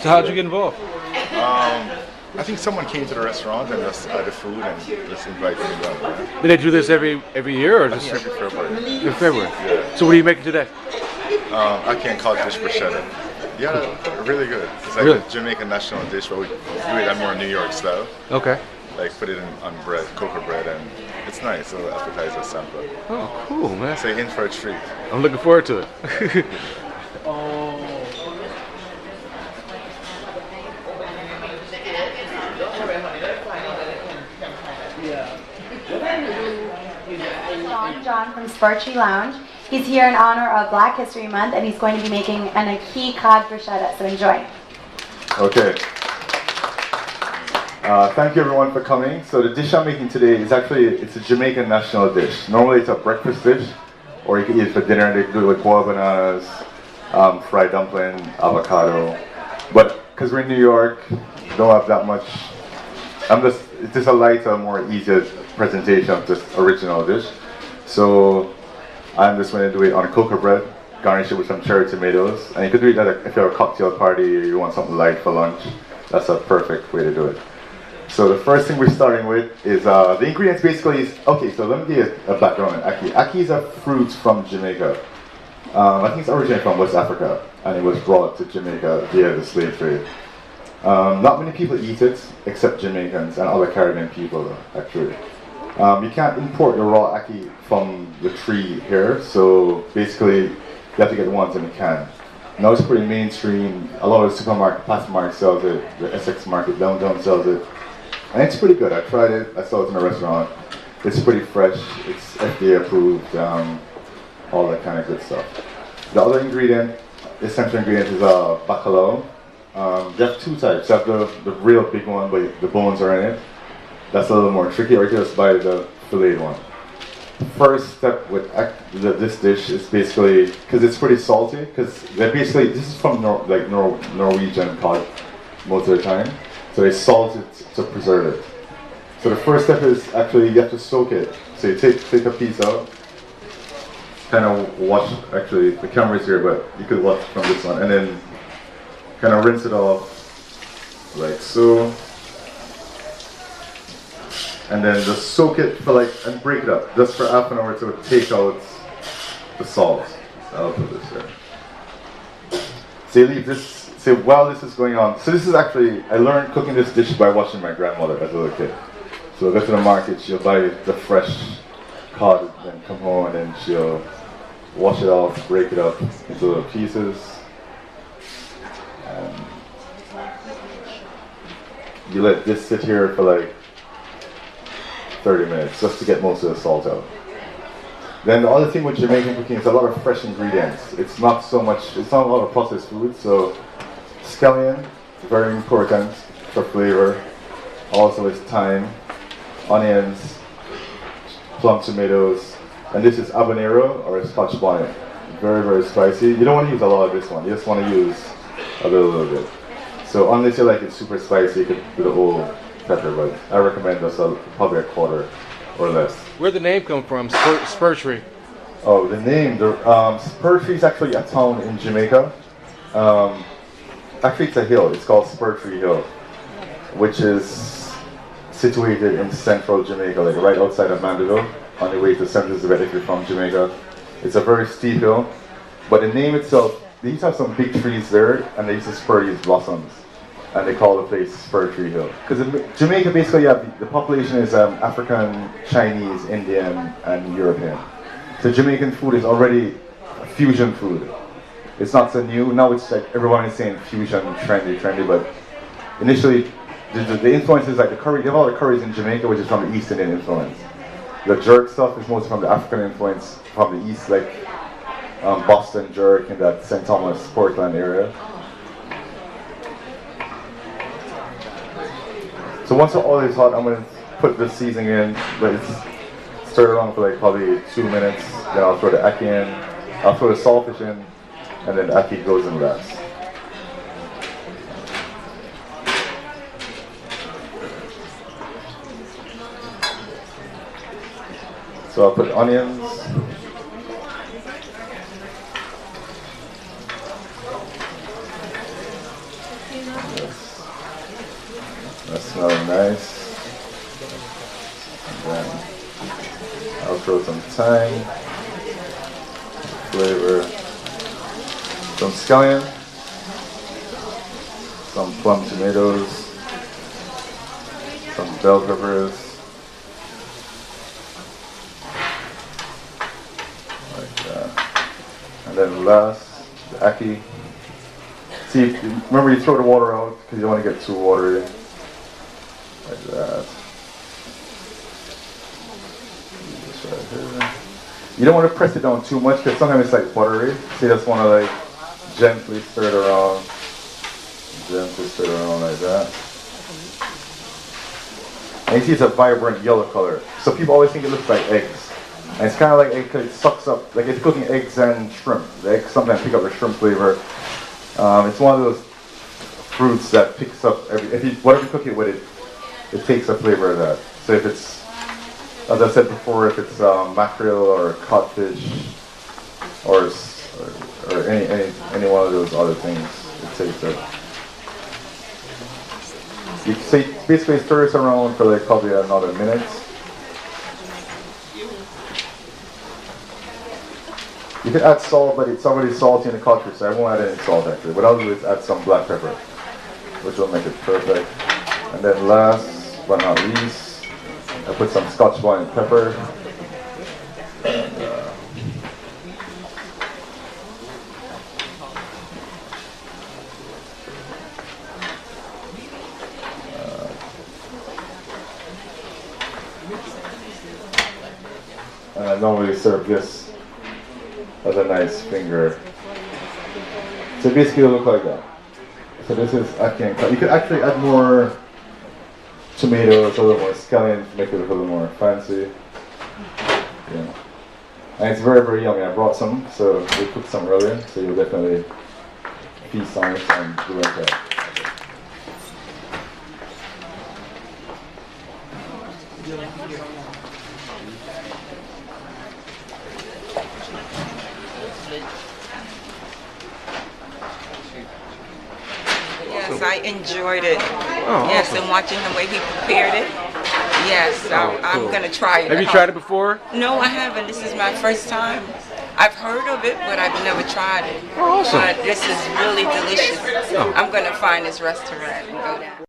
So how'd you get involved? I think someone came to the restaurant and just had the food and just invited me down. Do they do this every year or I just think every February. in February? Yeah. So what are you making today? Ackee Cod fish bruschetta. Yeah, really good. It's like Really? a Jamaican national dish, but we do it at more New York style. Okay. Like put it on bread, cocoa bread, and it's nice. A little appetizer sample. Oh, cool, man. So in for a treat. I'm looking forward to it. John from Sparchy Lounge. He's here in honor of Black History Month, and he's going to be making an Ackee Cod bruschetta, so enjoy. Okay. Thank you everyone for coming. So the dish I'm making today is it's a Jamaican national dish. Normally it's a breakfast dish, or you can eat it for dinner. They do it with boiled bananas, fried dumpling, avocado. But because we're in New York, don't have that much. It's just a lighter, more easier presentation of this original dish. So I'm just going to do it on cocoa bread, garnish it with some cherry tomatoes, and you could do it if you're a cocktail party or you want something light for lunch. That's a perfect way to do it. So the first thing we're starting with is the ingredients basically is, okay, so let me give you a background on ackee. Ackee is a fruit from Jamaica. I think it's originated from West Africa, and it was brought to Jamaica via the slave trade. Not many people eat it, except Jamaicans and other Caribbean people, actually. You can't import the raw ackee from the tree here, so basically you have to get the ones in the can. Now it's pretty mainstream. A lot of the supermarket, Passmark sells it, the Essex Market downtown sells it. And it's pretty good. I tried it, I saw it in a restaurant. It's pretty fresh, it's FDA approved, all that kind of good stuff. The other ingredient, essential ingredient is bacalao. They have two types. You have the real big one, but the bones are in it. That's a little more tricky, or you can just buy the filleted one. First step with this dish is basically, because it's pretty salty, because this is from Norwegian cod most of the time, so they salt it to preserve it. So the first step is actually you have to soak it. So you take a piece out, kind of wash, actually the camera's here, but you could watch from this one, and then kind of rinse it off like so. And then just soak it for and break it up, just for half an hour to take out the salt. So I'll put this there. So you leave this, so while this is going on, so this is actually, I learned cooking this dish by watching my grandmother as a little kid. So I'll go to the market, she'll buy the fresh cod, then come home and then she'll wash it off, break it up into little pieces. And you let this sit here for 30 minutes just to get most of the salt out. Then the other thing with Jamaican cooking is a lot of fresh ingredients. It's not a lot of processed food, so scallion, very important for flavor. Also is thyme, onions, plum tomatoes, and this is habanero or a scotch bonnet. Very, very spicy. You don't want to use a lot of this one, you just want to use a little bit. So unless you like it super spicy, you could do the whole pepper, but I recommend just probably a quarter or less. Where'd the name come from, Spurtree? Oh, the name, Spurtree is actually a town in Jamaica. Actually it's a hill, it's called Spurtree Hill, which is situated in central Jamaica, right outside of Mandeville, on the way to St. Elizabeth if you're from Jamaica. It's a very steep hill, but the name itself, they used to have some big trees there, and they used to spur these blossoms. And they call the place Spurtree Hill. Because Jamaica basically, the population is African, Chinese, Indian, and European. So Jamaican food is already a fusion food. It's not so new. Now it's everyone is saying fusion, trendy, but initially the influences the curry, they have all the curries in Jamaica, which is from the East Indian influence. The jerk stuff is mostly from the African influence, from the East, Boston jerk in that St. Thomas, Portland area. So once the oil is hot, I'm going to put the seasoning in, but it's stir it on for probably 2 minutes. Then I'll throw the ackee in, I'll throw the saltfish in, and then the ackee goes in last. So I'll put onions. smelling nice. And then I'll throw some thyme, flavor, some scallion, some plum tomatoes, some bell peppers, like that. And then last, the ackee. See, remember you throw the water out because you don't want to get too watery. Like that. This right here. You don't want to press it down too much because sometimes it's like buttery. So you just want to like gently stir it around. Gently stir it around like that. And you see it's a vibrant yellow color. So people always think it looks like eggs. And it's kind of like it sucks up, like it's cooking eggs and shrimp. The eggs sometimes pick up the shrimp flavor. It's one of those fruits that picks up whatever you cook it with, it takes a flavor of that. So if it's, as I said before, if it's mackerel or codfish or any one of those other things, it takes it. You basically stir this around for like probably another minute. You can add salt, but it's already salty in the codfish, so I won't add any salt actually. What I'll do is add some black pepper, which will make it perfect. And then last but not least, I put some scotch bonnet pepper. And I normally serve this as a nice finger. So basically it'll look like that. So this is Ackee Cod. You could actually add more tomatoes, a little more scallion to make it look a little more fancy. Yeah. And it's very, very yummy. I brought some, so we cooked some earlier, so you'll definitely feast on it and do it. Yes, I enjoyed it. Oh, yes, awesome. and watching the way he prepared it. Yes, I'm cool. going to try it. Have you tried it before? No, I haven't. This is my first time. I've heard of it, but I've never tried it. Oh, awesome. But this is really delicious. Oh. I'm going to find this restaurant and go down.